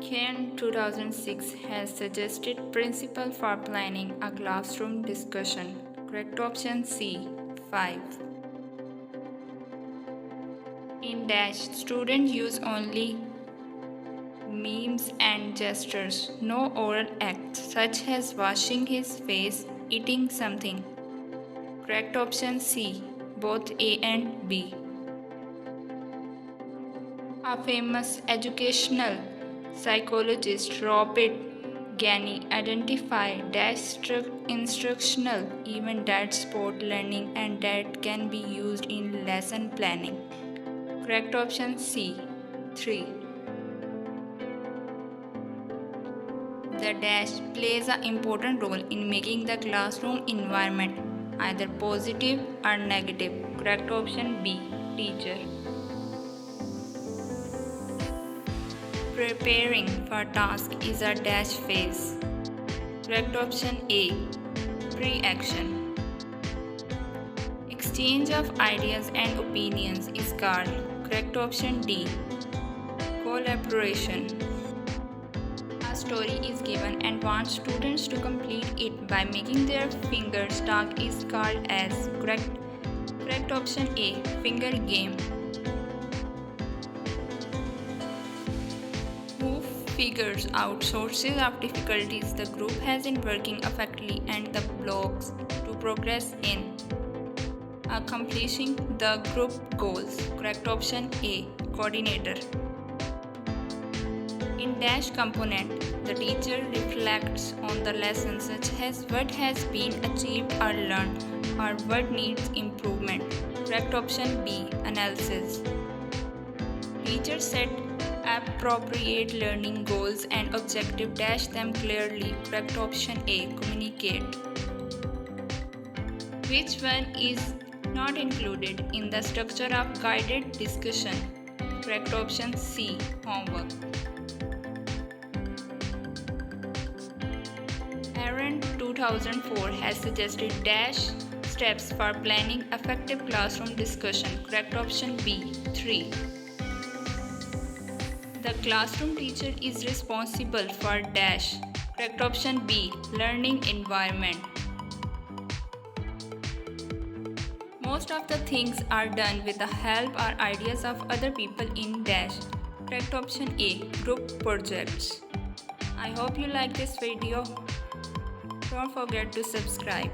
Ken 2006 has suggested principle for planning a classroom discussion. Correct option C. 5. In Dash, students use only memes and gestures, no oral acts such as washing his face, eating something. Correct option C. Both A and B. A famous educational psychologist, Robert Gani, identified Dash instructional event that support learning and that can be used in lesson planning. Correct option C. 3. The Dash plays an important role in making the classroom environment either positive or negative. Correct option B. Teacher. Preparing for task is a Dash phase. Correct option A. Pre-action. Exchange of ideas and opinions is called. Correct option D. Collaboration. A story is given and wants students to complete it by making their fingers talk is called as. Correct option A. Finger game. Who figures out sources of difficulties the group has in working effectively and the blocks to progress in accomplishing the group goals. Correct option A. Coordinator. In Dash component, the teacher reflects on the lesson such as what has been achieved or learned or what needs improvement. Correct option B. Analysis. Teacher set appropriate learning goals and objective dash them clearly. Correct option A. Communicate. Which one is not included in the structure of guided discussion? Correct option C. Homework. Aaron 2004 has suggested Dash steps for planning effective classroom discussion. Correct option B. 3. The classroom teacher is responsible for Dash. Correct option B. Learning environment. Most of the things are done with the help or ideas of other people in Dash. Correct option A. Group projects. I hope you like this video. Don't forget to subscribe.